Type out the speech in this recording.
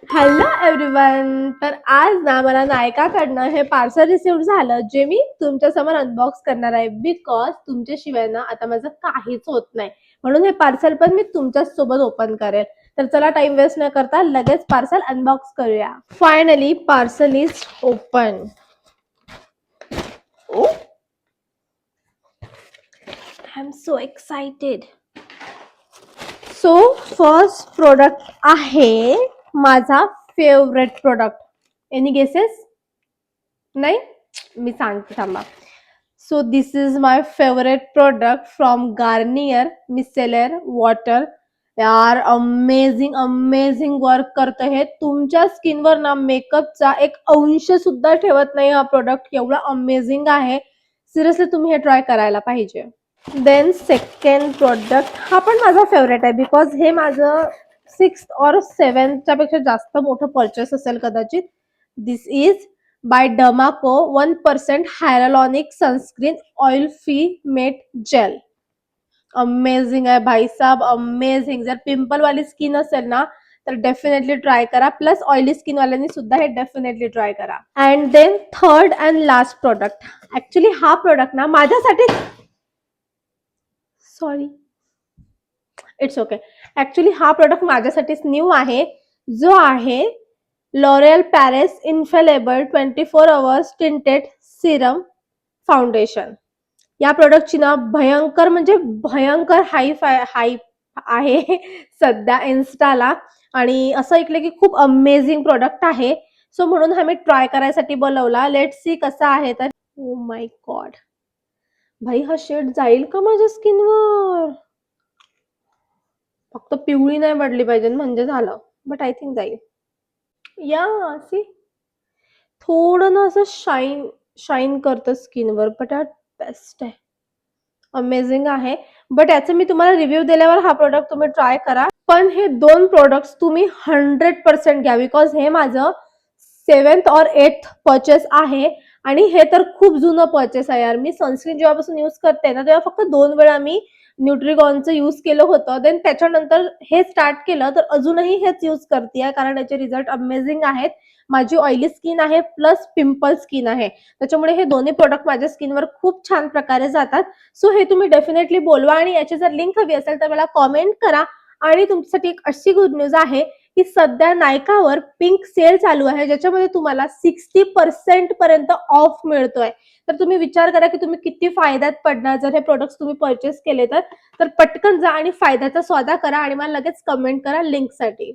Hello everyone. तर आज ना मला नायकाकडनं हे पार्सल रिसीव्ह झालं, जे मी तुमच्या समोर अनबॉक्स करणार आहे. बिकॉज तुमच्याशिवाय ना आता माझं काहीच होत नाही, म्हणून हे पार्सल पण मी तुमच्याच सोबत ओपन करेल. तर चला टाइम वेस्ट न करता लगेच पार्सल अनबॉक्स करूया. Finally parcel is open. I am so excited. So first product आहे माझा फेवरेट प्रोडक्ट. Any guesses? नाही, मी सांगते थांबा. So this is my favourite product from Garnier micellar water. यार अमेझिंग अमेझिंग वर्क करतं हे. तुमच्या स्किनवर ना मेकअपचा एक अंश सुद्धा ठेवत नाही हा प्रोडक्ट. एवढा अमेझिंग आहे. सिरियसली तुम्ही हे ट्राय करायला पाहिजे. देन सेकंड प्रोडक्ट हा पण माझा फेवरेट आहे, बिकॉज हे माझं 6th और 7th पेक्षा जास्त मोठं परचेस असेल कदाचित. This is by Dermaco 1% hyaluronic sunscreen oil free matte gel. Amazing आहे भाई साहब, अमेझिंग. जर पिंपल वाली स्किन असेल ना तर डेफिनेटली ट्राय करा. प्लस ऑइली स्किन वाल्यांनी सुद्धा हे डेफिनेटली ट्राय करा. And then third and last product. Actually हा प्रोडक्ट ना माझ्यासाठी, सॉरी, इट्स ओके. ऍक्च्युली हा प्रोडक्ट माझ्यासाठीच न्यू आहे, जो आहे L'Oreal Paris infallible 24 hours tinted serum foundation. या प्रोडक्टची ना भयंकर म्हणजे भयंकर हाईप आहे सध्या इन्स्टाला. आणि असं ऐकलं की खूप अमेझिंग प्रोडक्ट आहे. सो म्हणून हा मी ट्राय करायसाठी बोलवला. लेट सी कसा आहे. तर ओ माय गॉड भाई, हा शेड जाईल का माझ्या स्किनवर? फक्त पिवळी नाही पडली पाहिजे म्हणजे झालं. बट आय थिंक जाईल. या सी थोडं ना असं शाईन शाईन करतं स्किनवर. बट बेस्ट आहे, अमेझिंग आहे. बट याचे मी तुम्हाला रिव्ह्यू दिल्यावर हा प्रोडक्ट तुम्ही ट्राय करा. पण हे दोन प्रोडक्ट्स तुम्ही 100% घ्या, बिकॉज हे माझं 7th और 8th परचेस आहे. आणि हे तर खूप जुनं परचेस आहे यार. मी सनस्क्रीन जेव्हापासून यूज करते ना तेव्हा फक्त 2 वेळा मी न्यूट्रिगॉनचं यूज केलं होतं. देन त्याच्यानंतर हे स्टार्ट केलं तर अजूनही हेच यूज करते, कारण याचे रिझल्ट अमेझिंग आहेत. माझी ऑइली स्किन आहे प्लस पिंपल स्किन आहे, त्याच्यामुळे हे दोन्ही प्रोडक्ट माझ्या स्किनवर खूप छान प्रकारे जातात. सो हे तुम्ही डेफिनेटली बोलवा. आणि याची जर लिंक हवी असेल तर मला कॉमेंट करा. आणि तुमच्यासाठी एक अशी गुड न्यूज आहे की सध्या नायकावर पिंक सेल चालू आहे, ज्याच्यामध्ये तुम्हाला 60% पर्यंत ऑफ मिळतोय. तर तुम्ही विचार करा की तुम्ही किती फायद्यात पडणार जर हे प्रोडक्ट्स तुम्ही परचेस केले तर. पटकन जा आणि फायद्याचा सौदा करा आणि मला लगेच कमेंट करा लिंक साठी.